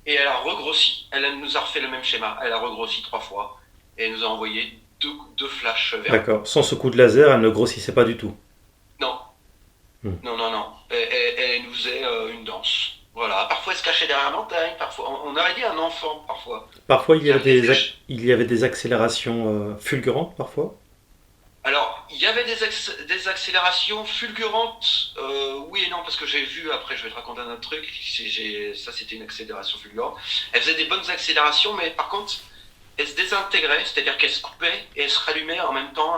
Et elle a regrossi. Elle nous a refait le même schéma. Elle a regrossi 3 fois. Et elle nous a envoyé deux flashs vers nous. D'accord. Sans ce coup de laser, elle ne grossissait pas du tout. Non, Hmm. non, non, non. Elle nous faisait une danse. Voilà. Parfois, elle se cachait derrière la montagne. Parfois, on aurait dit un enfant, parfois. Parfois, Il y avait des... il y avait des accélérations fulgurantes, parfois. Alors, il y avait des accélérations fulgurantes, oui et non, parce que j'ai vu, après je vais te raconter un autre truc, ça c'était une accélération fulgurante. Elle faisait des bonnes accélérations, mais par contre, elle se désintégrait, c'est-à-dire qu'elle se coupait et elle se rallumait en même temps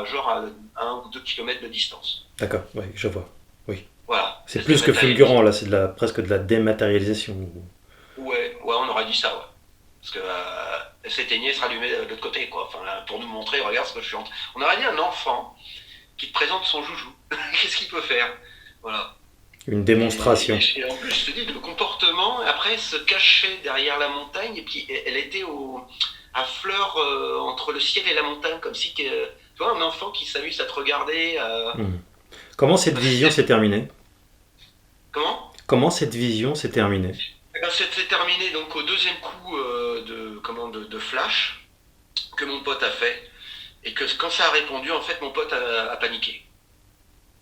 genre à 1 ou 2 kilomètres de distance. D'accord, oui, je vois. Oui. Voilà. C'est Elle se plus que dématérialisait. fulgurant, là, c'est presque de la dématérialisation. Ouais, ouais, on aurait dit ça, ouais. Parce que elle s'éteignait, elle se rallumait de l'autre côté, quoi. Enfin, là, pour nous montrer, regarde ce que je suis en train. On aurait dit un enfant qui te présente son joujou. Qu'est-ce qu'il peut faire? Voilà. Une démonstration. Et en plus, je te dis, le comportement, après, se cachait derrière la montagne, et puis elle était à fleur entre le ciel et la montagne, comme si, tu vois, un enfant qui s'amuse à te regarder. Hmm. Comment cette vision C'était... s'est terminée? Comment? Comment cette vision s'est terminée? Eh ben, c'était terminé donc au deuxième coup de flash que mon pote a fait, et que quand ça a répondu, en fait, mon pote a paniqué.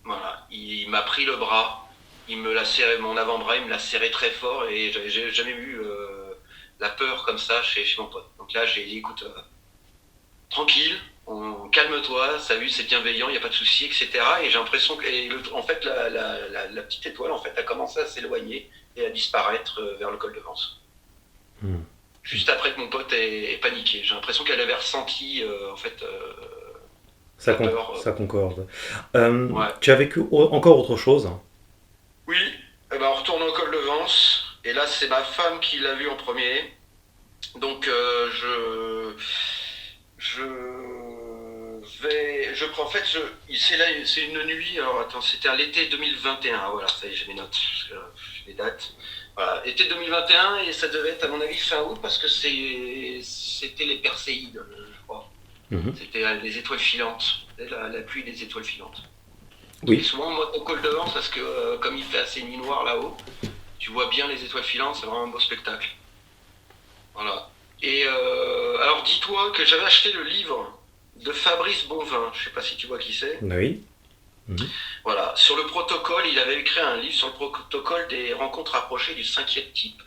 Voilà, il m'a pris le bras, il me l'a serré, mon avant-bras, il me l'a serré très fort et j'ai jamais vu la peur comme ça chez mon pote. Donc là, j'ai dit, écoute, tranquille, calme-toi, salut, c'est bienveillant, il n'y a pas de souci, etc. Et j'ai l'impression que, en fait, la petite étoile, en fait, a commencé à s'éloigner et à disparaître vers le col de Vence. Hmm. Juste après que mon pote ait paniqué. J'ai l'impression qu'elle avait ressenti, en fait, Ça, la peur. ça concorde. Ouais. Tu as vécu encore autre chose? Oui, eh ben, on retourne au col de Vence. Et là, c'est ma femme qui l'a vu en premier. Donc, je vais, je prends, en fait, c'est une nuit. Alors, attends, c'était à l'été 2021. Ah, voilà, ça y est, j'ai mes notes, parce que, j'ai les dates. Voilà, été 2021 et ça devait être à mon avis fin août parce que c'était les Perséides, je crois. Mhm. C'était les étoiles filantes, la pluie des étoiles filantes. Et Oui. souvent, moi, au col de Vence, parce que comme il fait assez nuit noire là-haut, tu vois bien les étoiles filantes, c'est vraiment un beau spectacle. Voilà. Et alors, dis-toi que j'avais acheté le livre de Fabrice Bonvin. Je sais pas si tu vois qui c'est. Oui. Mhm. Voilà. Sur le protocole, il avait écrit un livre sur le protocole des rencontres rapprochées du cinquième type.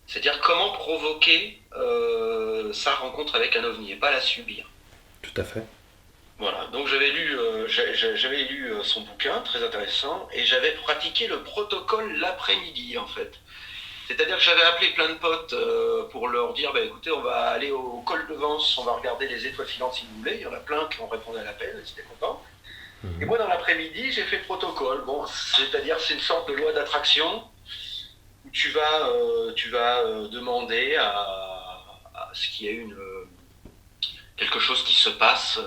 C'est-à-dire comment provoquer sa rencontre avec un ovni et pas la subir. Tout à fait. Voilà, donc j'avais lu son bouquin, très intéressant, et j'avais pratiqué le protocole l'après-midi en fait. C'est-à-dire que j'avais appelé plein de potes pour leur dire, bah, écoutez, on va aller au col de Vence, on va regarder les étoiles filantes si vous voulez. Il y en a plein qui ont répondu à l'appel, ils étaient contents. Et Mhm. moi, dans l'après-midi, j'ai fait le protocole. Bon, c'est-à-dire c'est une sorte de loi d'attraction où tu vas demander à ce qu'il y ait quelque chose qui se passe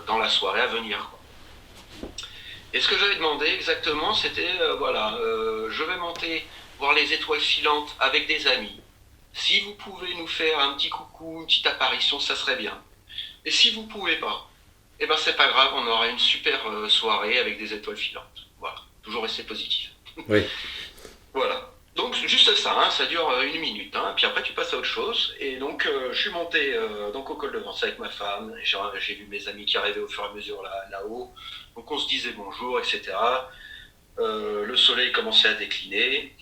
dans la soirée à venir. Et ce que j'avais demandé exactement, c'était, voilà, je vais monter voir les étoiles filantes avec des amis. Si vous pouvez nous faire un petit coucou, une petite apparition, ça serait bien. Et si vous pouvez pas, eh ben c'est pas grave, on aura une super soirée avec des étoiles filantes. Voilà, toujours rester positif. Oui. Voilà. Donc juste ça, hein, ça dure une minute, hein, puis après tu passes à autre chose. Et donc je suis monté donc au col de Vence avec ma femme, j'ai vu mes amis qui arrivaient au fur et à mesure là-haut, donc on se disait bonjour, etc. Le soleil commençait à décliner.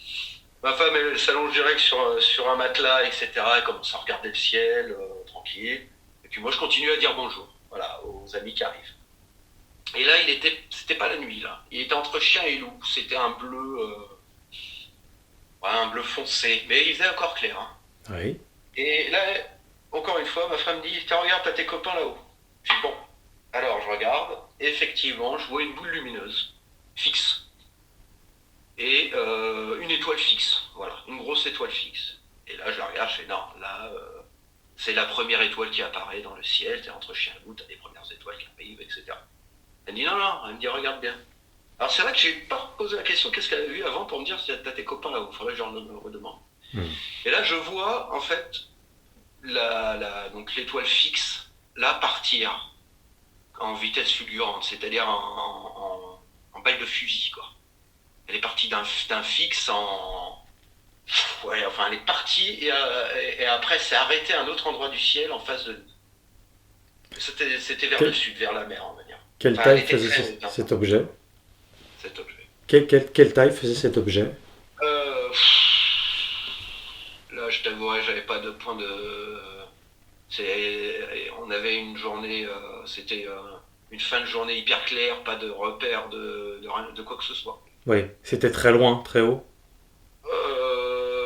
Ma femme elle s'allonge direct sur un matelas, etc. Elle commence à regarder le ciel, tranquille. Et puis moi je continue à dire bonjour, voilà, aux amis qui arrivent. Et là c'était pas la nuit là, il était entre chien et loup, c'était un bleu. Ouais, un bleu foncé, mais il faisait encore clair. Hein. Oui. Et là, encore une fois, ma femme dit, tiens, regarde, t'as tes copains là-haut. Je dis, bon. Alors, je regarde. Effectivement, je vois une boule lumineuse, fixe. Et une étoile fixe. Voilà, une grosse étoile fixe. Et là, je la regarde, je fais, non, là, c'est la première étoile qui apparaît dans le ciel. T'es entre chien et loup, t'as des premières étoiles qui arrivent, etc. Elle me dit, non, non. Elle me dit, regarde bien. Alors, c'est vrai que j'ai pas posé la question, qu'est-ce qu'elle avait vu avant pour me dire si t'as tes copains là-haut. Faudrait que je leur redemande. Mhm. Et là, je vois, en fait, donc l'étoile fixe, là, partir en vitesse fulgurante, c'est-à-dire en balle de fusil, quoi. Elle est partie d'un fixe en. Ouais, enfin, elle est partie et après, c'est arrêté à un autre endroit du ciel en face de nous. C'était vers le Quel- sud, vers la mer, on va dire. Quelle Enfin, elle taille était faisait très haute, hein, cet objet? cet objet. Quelle taille faisait cet objet? Euh, Là, je t'avouerai, j'avais pas de point de. On avait une journée, c'était une fin de journée hyper claire, pas de repère de quoi que ce soit. Oui. C'était très loin, très haut?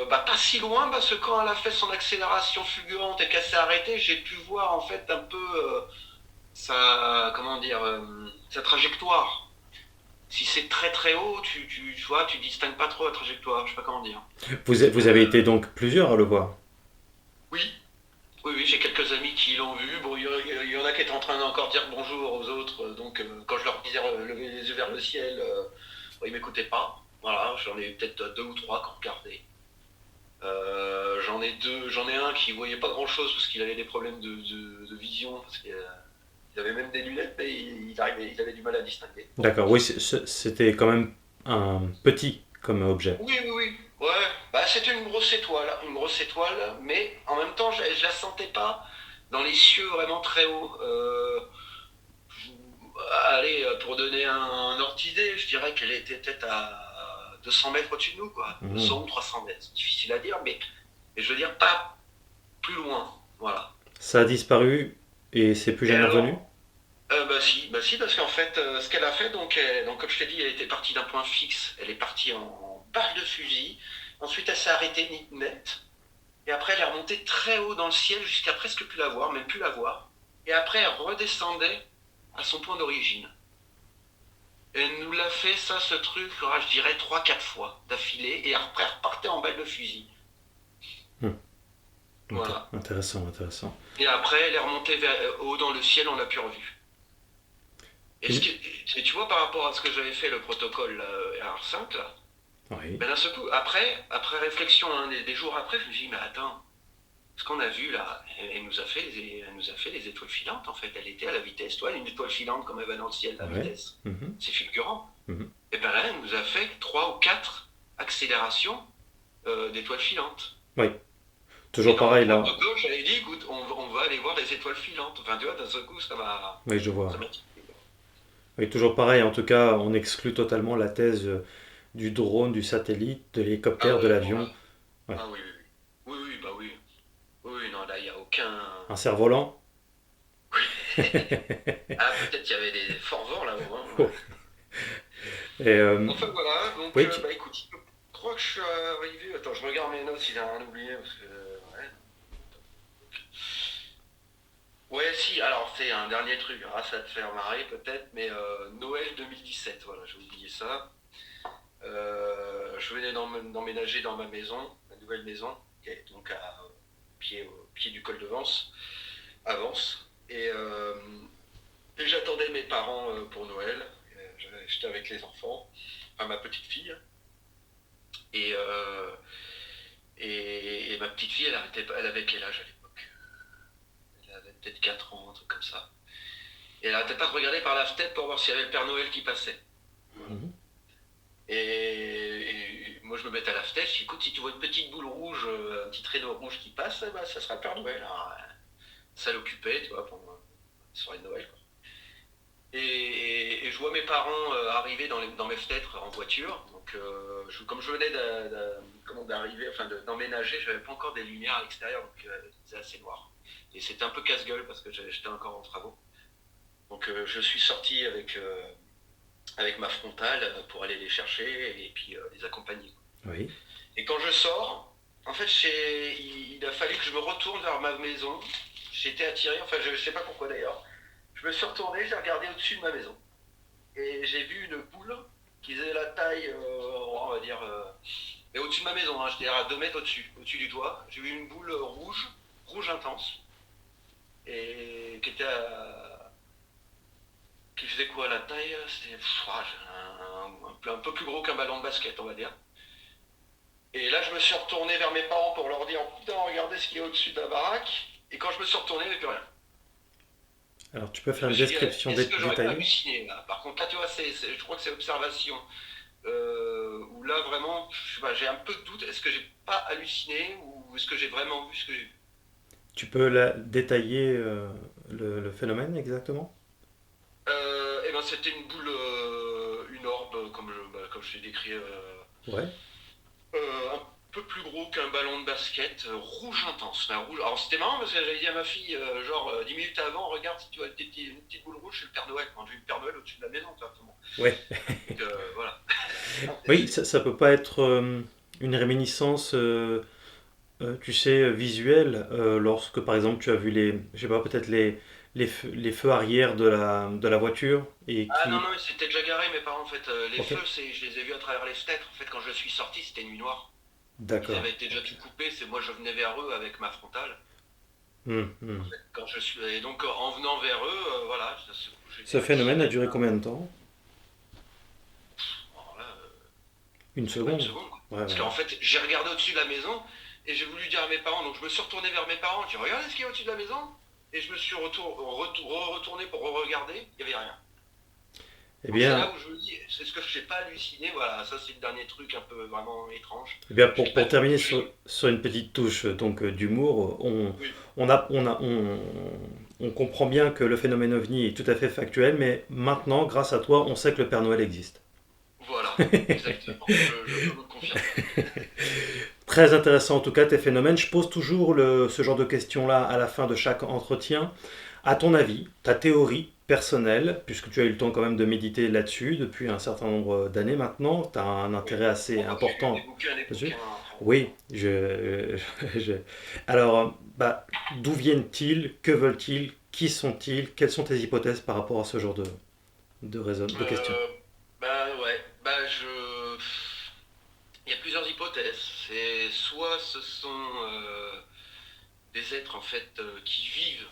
Bah, pas si loin parce que quand elle a fait son accélération fulgurante et qu'elle s'est arrêtée, j'ai pu voir en fait un peu comment dire, sa trajectoire. Si c'est très très haut, tu vois, tu distingues pas trop la trajectoire, je sais pas comment dire. Vous avez été donc plusieurs à le voir? Oui, oui, oui, j'ai quelques amis qui l'ont vu. Bon, y en a qui étaient en train d'encore dire bonjour aux autres. Donc, quand je leur disais lever les yeux vers le ciel, bon, ils m'écoutaient pas. Voilà, j'en ai peut-être deux ou trois qui ont regardé. J'en ai un qui voyait pas grand-chose parce qu'il avait des problèmes de vision, parce qu'il avait même des lunettes, mais il avait du mal à distinguer. Bon, D'accord, oui, c'était quand même un petit comme objet. oui, oui, oui. Ouais, bah c'était une grosse étoile, mais en même temps, je la sentais pas dans les cieux vraiment très hauts. Allez, pour donner un ordre d'idée, je dirais qu'elle était peut-être à 200 mètres au-dessus de nous, quoi. Mhm. 200 ou 300 mètres, c'est difficile à dire, mais je veux dire pas plus loin. Voilà. Ça a disparu Et c'est plus Et jamais revenu? alors, bah si, parce qu'en fait, ce qu'elle a fait, donc comme je t'ai dit, elle était partie d'un point fixe, elle est partie en balle de fusil, ensuite elle s'est arrêtée net, et après elle est remontée très haut dans le ciel jusqu'à presque plus la voir, même plus la voir, et après elle redescendait à son point d'origine. Et elle nous l'a fait ça, ce truc, je dirais trois quatre fois d'affilée, et après elle repartait en balle de fusil. Hmm. Voilà. Intéressant, intéressant. Et après elle est remontée haut dans le ciel, on l'a plus revue. Et- Et tu vois, par rapport à ce que j'avais fait, le protocole R5, là, Oui, ben d'un seul coup, après réflexion, hein, des jours après, je me suis dit, mais attends, ce qu'on a vu là, elle nous a fait elle nous a fait les étoiles filantes, en fait. Elle était à la vitesse. Toi, une étoile filante, comme elle va dans le ciel, la ouais. vitesse, Mhm, c'est fulgurant. mhm. Et ben là, elle nous a fait trois ou quatre accélérations d'étoiles filantes. Oui, Et toujours dans mon pareil là. protocole, j'avais dit, écoute, on va aller voir les étoiles filantes. Enfin, tu vois, d'un seul coup, Oui, je vois. ça m'a. Oui, toujours pareil. En tout cas, on exclut totalement la thèse du drone, du satellite, de Ah l'hélicoptère, de ouais, bon là. l'avion. Ouais. Ah oui, oui, oui. Oui, oui, bah oui. Oui, oui, non, là, il n'y a aucun. Un cerf-volant? Ah, peut-être qu'il y avait des forts vents là-haut, hein, ouais. Oh. Et, Enfin voilà, donc oui, bah écoute, je crois que je suis arrivé. Attends, je regarde mes notes s'il n'y a rien oublié parce que. Ouais. Ouais, si, alors c'est un dernier truc, ah, ça va te faire marrer peut-être, mais Noël 2017, voilà, j'ai oublié ça. Je venais d'emménager dans ma maison, ma nouvelle maison, qui est donc au pied du col de Vence, à Vence. Et j'attendais mes parents pour Noël. J'étais avec les enfants, enfin ma petite fille. Et, euh, et ma petite fille, elle avait quel âge à l'époque? Elle avait peut-être 4 ans, un truc comme ça. Et elle arrêtait pas de regarder par la fenêtre pour voir s'il y avait le Père Noël qui passait. Voilà. mhm. Et moi, je me mettais à la fenêtre, je dis, écoute, si tu vois une petite boule rouge, un petit traîneau rouge qui passe, eh ben, ça sera le Père Noël. Alors, ça l'occupait, tu vois, pendant la soirée de Noël, quoi. Et je vois mes parents arriver dans mes fenêtres en voiture. Donc, comme je venais d'arriver, enfin d'emménager, je n'avais pas encore des lumières à l'extérieur, donc c'était assez noir. Et c'était un peu casse-gueule parce que j'étais encore en travaux. Donc, je suis sorti avec ma frontale pour aller les chercher et puis les accompagner. Oui. Et quand je sors, en fait, il a fallu que je me retourne vers ma maison. J'étais attiré, enfin, je ne sais pas pourquoi d'ailleurs. Je me suis retourné, j'ai regardé au-dessus de ma maison. Et j'ai vu une boule qui faisait la taille, on va dire, mais au-dessus de ma maison, hein, je dirais à 2 mètres au-dessus du toit. J'ai vu une boule rouge, rouge intense, et qui faisait quoi la taille? C'était un peu plus gros qu'un ballon de basket, on va dire. Et là, je me suis retourné vers mes parents pour leur dire, putain, regardez ce qu'il y a au-dessus de la baraque. Et quand je me suis retourné, il n'y avait plus rien. Alors, tu peux Je faire me une suis dit, description est-ce que j'aurais pas détaillée? halluciné là? Par contre, là, tu vois, je crois que c'est observation. Où là, vraiment, je sais pas, j'ai un peu de doute. Est-ce que j'ai pas halluciné ou est-ce que j'ai vraiment vu ce que j'ai vu? Tu peux détailler le phénomène exactement? Eh ben, c'était une boule, une orbe, comme je l'ai décrit, Ouais. un peu plus gros qu'un ballon de basket, rouge intense. Enfin, rouge. Alors c'était marrant parce que j'avais dit à ma fille, 10 minutes avant, regarde si tu vois une petite boule rouge, c'est le Père Noël. Quand j'ai vu le Père Noël au-dessus de la maison, exactement. Ouais. Donc voilà. Oui, ça peut pas être une réminiscence, tu sais, visuelle, lorsque par exemple tu as vu je sais pas, peut-être les feux arrière de la voiture et Ah non, qui. non, ils s'étaient déjà garés, mes parents, en fait. Les Ok, feux, je les ai vus à travers les fenêtres. En fait, quand je suis sorti, c'était nuit noire. Ils d'accord. avaient été déjà tout coupés. C'est moi, je venais vers eux avec ma frontale. Hmm, hmm. Et donc, en venant vers eux, voilà, j'étais Ce phénomène a attiré. duré combien de temps? Alors là, Une même pas une seconde? seconde, quoi. Ouais, Parce ouais. qu'en fait, j'ai regardé au-dessus de la maison et j'ai voulu dire à mes parents. Donc, je me suis retourné vers mes parents. J'ai dit, regardez ce qu'il y a au-dessus de la maison. Et je me suis retourné pour regarder. Il n'y avait rien. Eh Donc, c'est bien, là où je me dis, c'est ce que je n'ai pas halluciné. Voilà, ça, c'est le dernier truc un peu vraiment étrange. eh bien Je n'ai pas pour du terminer tout. sur une petite touche donc d'humour, Oui, on comprend bien que le phénomène ovni est tout à fait factuel, mais maintenant, grâce à toi, on sait que le Père Noël existe. voilà, exactement. Je peux me confirmer. Très intéressant en tout cas tes phénomènes. Je pose toujours ce genre de questions-là à la fin de chaque entretien. À ton avis, ta théorie personnelle, puisque tu as eu le temps quand même de méditer là-dessus depuis un certain nombre d'années maintenant, tu as un Oui. intérêt assez Bon, bah, j'ai lu important des dessus. bouquins, après. Oui, je- Alors, bah, d'où viennent-ils? Que veulent-ils? Qui sont-ils? Quelles sont tes hypothèses par rapport à ce genre de questions? Euh, Bah ouais, il y a plusieurs hypothèses. C'est soit ce sont des êtres en fait qui vivent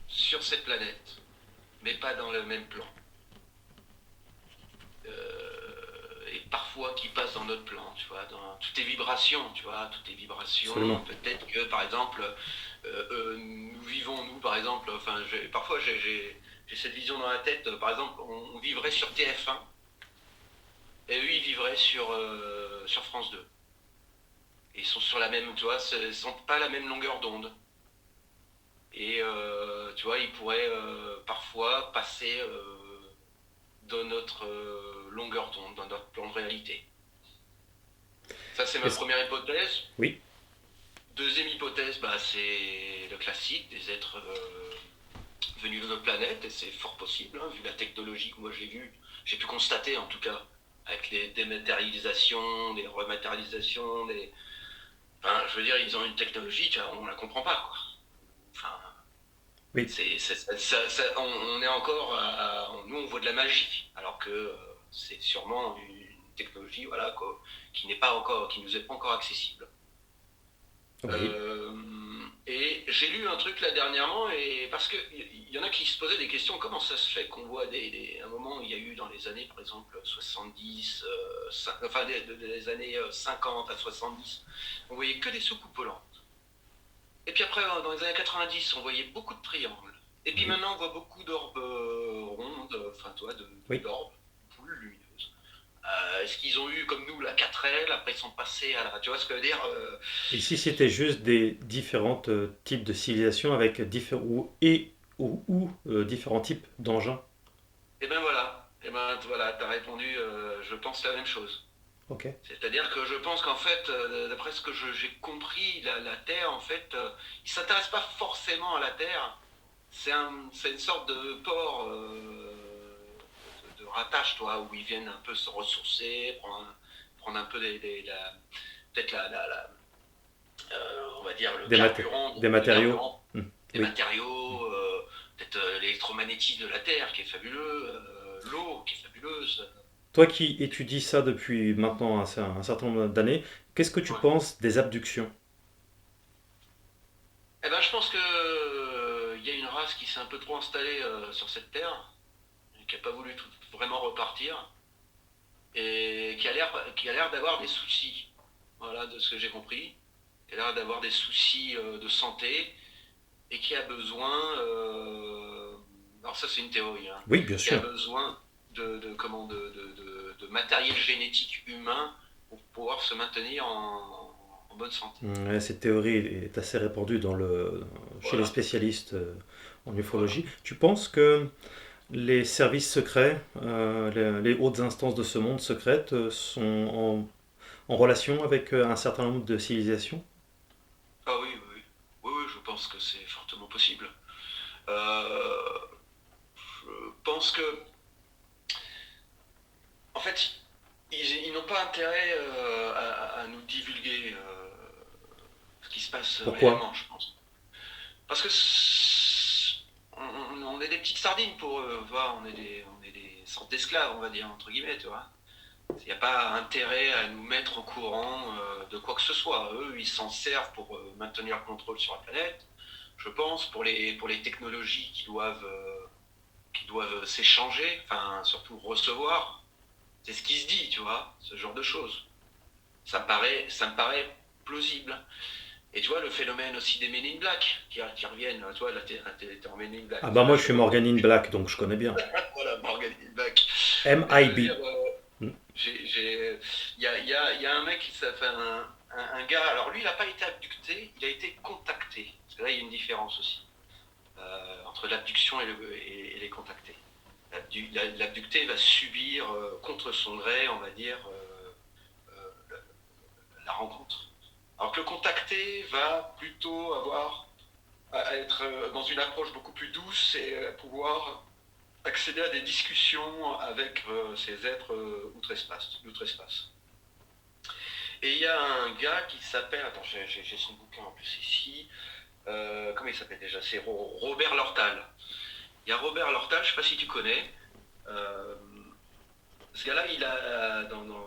sur cette planète, mais pas dans le même plan. Et parfois qui passent dans notre plan, tu vois, dans toutes les vibrations, tu vois, toutes les vibrations. Absolument. Peut-être que par exemple, nous vivons, nous par exemple, enfin, parfois j'ai cette vision dans la tête, par exemple, on vivrait sur TF1 et eux ils vivraient sur France 2. Et ils sont sur la même, tu vois, ils sont pas la même longueur d'onde. Et tu vois, ils pourraient parfois passer dans notre longueur d'onde, dans notre plan de réalité. Ça, c'est ma Est-ce- première hypothèse. Oui, Deuxième hypothèse, bah, c'est le classique des êtres venus de notre planète, et c'est fort possible, hein, vu la technologie que moi j'ai pu constater en tout cas, avec les dématérialisations, les rematérialisations, enfin, je veux dire, ils ont une technologie, tu vois, on la comprend pas, quoi. Enfin, oui. on est encore nous on voit de la magie, alors que c'est sûrement une technologie, voilà, quoi, qui nous est pas encore accessible. Oui. Euh, et j'ai lu un truc là dernièrement, et parce que y en a qui se posaient des questions, comment ça se fait qu'on voit un moment où il y a eu dans les années, par exemple, 70, enfin des années 50 à 70, on voyait que des soucoupes volantes. Et puis après, dans les années 90, on voyait beaucoup de triangles. Et puis Oui. maintenant, on voit beaucoup d'orbes rondes, enfin, toi, Oui. d'orbes plus lumineuses. Est-ce qu'ils ont eu, comme nous, la 4L, après ils sont passés à la... Tu vois ce que je veux dire Et si c'était juste des différents types de civilisations avec différents types d'engins? Et ben voilà. Et ben voilà, t'as répondu, je pense la même chose. Ok. C'est-à-dire que je pense qu'en fait, d'après ce que j'ai compris, la Terre, en fait, ils ne s'intéressent pas forcément à la Terre. C'est une sorte de port de rattache, toi, où ils viennent un peu se ressourcer, prendre un peu peut-être on va dire le Des, maté- carburant, des le matériaux. carburant, Hmm. des Oui. matériaux, peut-être l'électromagnétisme de la Terre qui est fabuleux, l'eau qui est fabuleuse. Toi qui étudies ça depuis maintenant un certain nombre d'années, qu'est-ce que tu Ouais. penses des abductions? Eh ben, je pense que il y a une race qui s'est un peu trop installée sur cette terre, qui n'a pas voulu vraiment repartir, et qui a l'air d'avoir des soucis. Voilà, de ce que j'ai compris. Qui a l'air d'avoir des soucis de santé et qui a besoin. Alors ça, c'est une théorie, hein, Oui, bien qui a sûr. besoin de matériel génétique humain pour pouvoir se maintenir en bonne santé. Ouais, cette théorie est assez répandue chez les Voilà, spécialistes en voilà. ufologie. Tu penses que les services secrets, les hautes instances de ce monde secrètes sont en relation avec un certain nombre de civilisations? Ah oui, oui, oui. Oui, oui, je pense que c'est fortement possible. Euh, je pense que, en fait, ils n'ont pas intérêt à nous divulguer ce qui se passe Pourquoi? réellement, je pense. Parce que on est des petites sardines pour eux, tu vois, on est des sortes d'esclaves, on va dire, entre guillemets, tu vois. Il n'y a pas intérêt à nous mettre au courant de quoi que ce soit. Eux, ils s'en servent pour maintenir le contrôle sur la planète, je pense, pour les technologies qui doivent s'échanger, enfin, surtout recevoir. C'est ce qui se dit, tu vois, ce genre de choses. Ça me paraît plausible. Et tu vois, le phénomène aussi des Men in Black qui reviennent, tu vois, là, t'es en Men in Black. Ah bah Là, moi je je suis sais pas pourquoi. Morgan in Black, donc je connais bien. Voilà, Morgan in Black. Mais je veux dire, MIB. Hmm. il y a un mec qui s'appelle un gars, alors lui, il n'a pas été abducté, il a été contacté. Parce que là, il y a une différence aussi entre l'abduction et les contactés. L'abducté va subir contre son gré, on va dire, euh, la rencontre. Alors que le contacté va plutôt avoir à être dans une approche beaucoup plus douce et à pouvoir accéder à des discussions avec ces êtres d'outre-espace. Et il y a un gars qui s'appelle, attends, j'ai son bouquin en plus ici, comment il s'appelle déjà? C'est Robert Lortal. Il y a Robert Lortal, je ne sais pas si tu connais. Euh, Ce gars-là,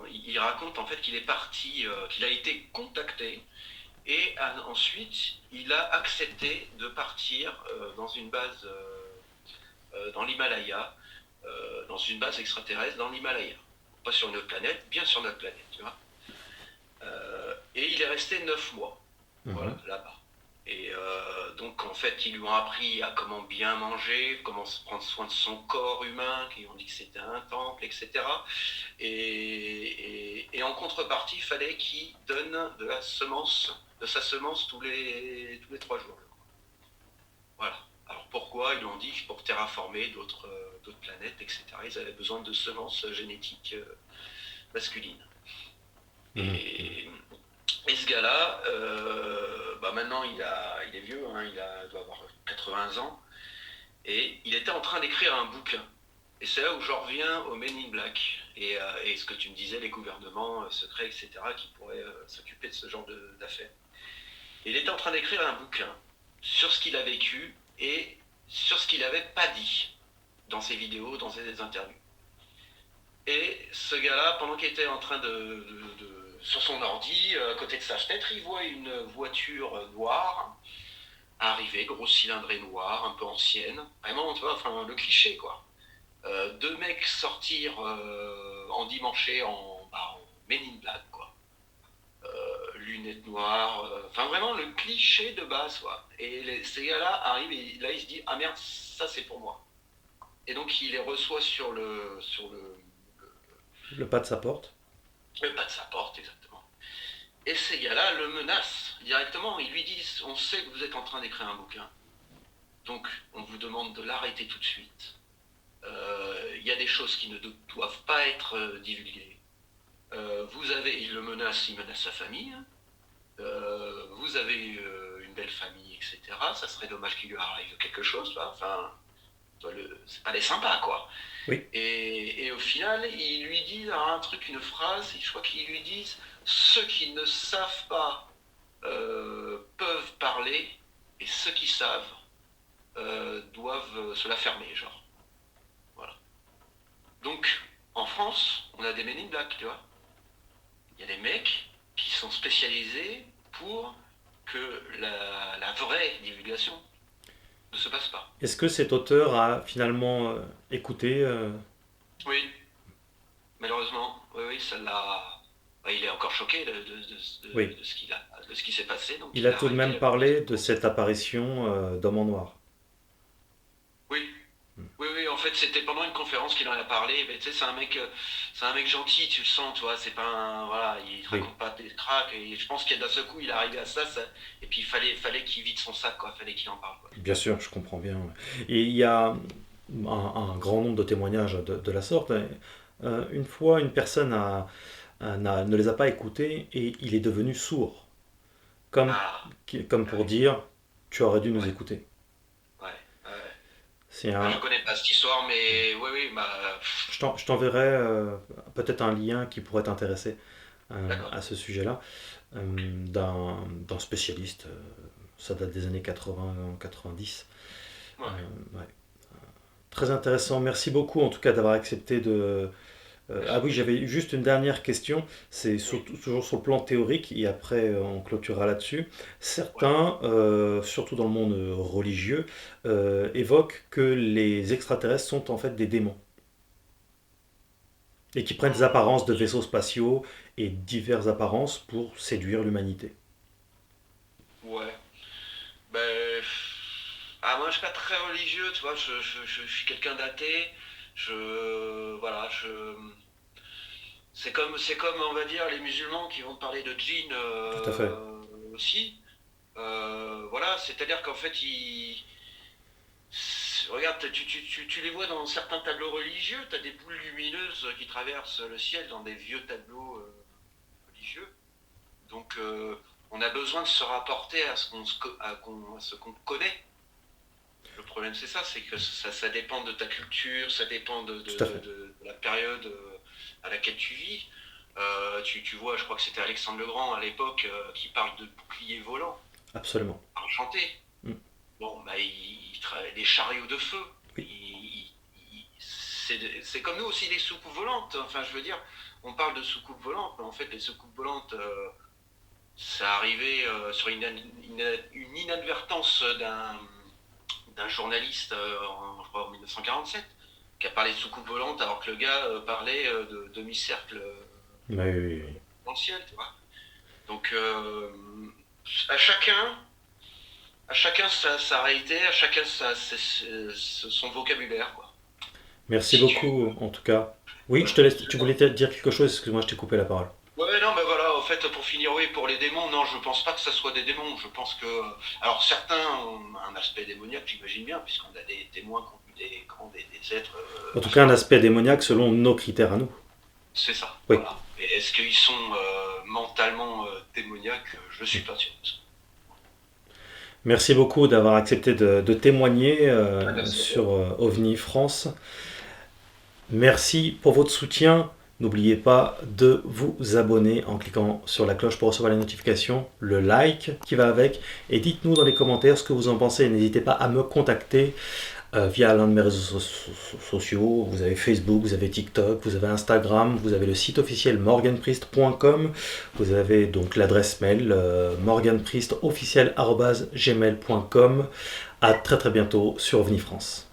il raconte en fait qu'il est parti, qu'il a été contacté et ensuite il a accepté de partir dans une base dans l'Himalaya, dans une base extraterrestre dans l'Himalaya. Pas sur notre planète, bien sur notre planète, tu vois. Et il est resté 9 mois, voilà, là-bas. Et donc en fait, ils lui ont appris à comment bien manger, comment prendre soin de son corps humain, qui ont dit que c'était un temple, etc. Et en contrepartie, il fallait qu'il donne de sa semence tous les 3 jours. Voilà. Alors pourquoi? Ils l'ont dit pour terraformer d'autres planètes, etc. Ils avaient besoin de semences génétiques masculines. Et ce gars-là, maintenant il est vieux, hein, il doit avoir 80 ans, et il était en train d'écrire un bouquin. Et c'est là où j'en reviens au Men in Black, et ce que tu me disais, les gouvernements secrets, etc., qui pourraient s'occuper de ce genre d'affaires. Et il était en train d'écrire un bouquin sur ce qu'il a vécu et sur ce qu'il n'avait pas dit dans ses vidéos, dans ses interviews. Et ce gars-là, pendant qu'il était en train sur son ordi, à côté de sa fenêtre, il voit une voiture noire arriver, grosse cylindrée noire, un peu ancienne. Vraiment, tu vois, enfin, le cliché, quoi. 2 mecs sortir endimanchés en Men in Black, quoi. Lunettes noires, enfin vraiment le cliché de base, quoi. Et ces gars-là arrivent et là, il se dit, ah merde, ça c'est pour moi. Et donc, il les reçoit sur le pas de sa porte. le pas de sa porte, exactement. Et ces gars-là le menacent directement. Ils lui disent, on sait que vous êtes en train d'écrire un bouquin, donc on vous demande de l'arrêter tout de suite. Il y a des choses qui ne doivent pas être divulguées. Il le menace, il menace sa famille. Vous avez une belle famille, etc. Ça serait dommage qu'il lui arrive quelque chose, là. Enfin, c'est pas des sympas, quoi. Oui. Et au final, il lui dit un truc, une phrase, je crois qu'ils lui disent, ceux qui ne savent pas peuvent parler, et ceux qui savent doivent se la fermer, genre. Voilà. Donc, en France, on a des Men in Black, tu vois. Il y a des mecs qui sont spécialisés pour que la vraie divulgation ne se passe pas. Est-ce que cet auteur a finalement écouté Oui, malheureusement, oui, ça l'a. Il est encore choqué Oui. de ce qui s'est passé. Donc Il a tout de même parlé de cette apparition d'homme en noir. Oui. Oui, en fait, c'était pendant une conférence qu'il en a parlé. Mais tu sais, c'est un mec gentil, tu le sens, tu vois. C'est pas voilà, il te raconte pas des cracks. Et je pense qu'il d'un seul coup, il est arrivé à ça, et puis il fallait qu'il vide son sac, quoi. Fallait qu'il en parle, quoi. Bien sûr, je comprends bien. Et il y a un grand nombre de témoignages de la sorte. Une fois, une personne ne les a pas écoutés et il est devenu sourd. Comme pour dire, tu aurais dû nous écouter. Je connais pas cette histoire, mais oui. Je t'enverrai peut-être un lien qui pourrait t'intéresser à ce sujet-là, d'un spécialiste. Ça date des années 80-90. Ouais. Très intéressant. Merci beaucoup en tout cas d'avoir accepté de... Ah oui, j'avais juste une dernière question. C'est toujours sur le plan théorique et après on clôturera là-dessus. Certains, surtout dans le monde religieux, évoquent que les extraterrestres sont en fait des démons et qui prennent des apparences de vaisseaux spatiaux et diverses apparences pour séduire l'humanité. Ouais. Moi je suis pas très religieux, tu vois, je suis quelqu'un d'athée. Voilà, c'est comme, on va dire, les musulmans qui vont te parler de djinn Tout à fait. aussi. Voilà, c'est-à-dire qu'en fait, regarde, tu les vois dans certains tableaux religieux, tu as des boules lumineuses qui traversent le ciel dans des vieux tableaux religieux. Donc, on a besoin de se rapporter à ce qu'on connaît. Le problème, c'est ça, c'est que ça dépend de ta culture, ça dépend Tout à fait. de la période à laquelle tu vis. Tu vois, je crois que c'était Alexandre le Grand à l'époque qui parle de bouclier volant, Absolument. argenté. Mm. Bon, bah, il travaille des chariots de feu. Oui. C'est comme nous aussi les soucoupes volantes. Enfin, je veux dire, on parle de soucoupes volantes, mais en fait, les soucoupes volantes, ça arrivait sur une inadvertance d'un journaliste je crois, en 1947 qui a parlé de soucoupe volante alors que le gars parlait de demi-cercle Oui, oui, oui. dans le ciel, tu vois. Donc à chacun, à chacun sa réalité, à chacun son vocabulaire, quoi. Merci Si tu... beaucoup, en tout cas. Oui, je te laisse. Tu voulais dire quelque chose, excuse-moi, je t'ai coupé la parole. Ouais, non, mais voilà, en fait, pour finir, oui, pour les démons, non, je pense pas que ça soit des démons. Je pense que. Alors, certains ont un aspect démoniaque, j'imagine bien, puisqu'on a des témoins qui ont vu des êtres. En tout cas, un aspect démoniaque selon nos critères à nous. C'est ça, Oui. voilà. Et est-ce qu'ils sont mentalement démoniaques? Je suis pas sûr. Merci beaucoup d'avoir accepté de témoigner Merci à sur toi. OVNI France. Merci pour votre soutien. N'oubliez pas de vous abonner en cliquant sur la cloche pour recevoir les notifications, le like qui va avec, et dites-nous dans les commentaires ce que vous en pensez. N'hésitez pas à me contacter via l'un de mes réseaux sociaux. Vous avez Facebook, vous avez TikTok, vous avez Instagram, vous avez le site officiel morganpriest.com, vous avez donc l'adresse mail morganpriestofficiel@gmail.com. À très très bientôt sur OVNI France.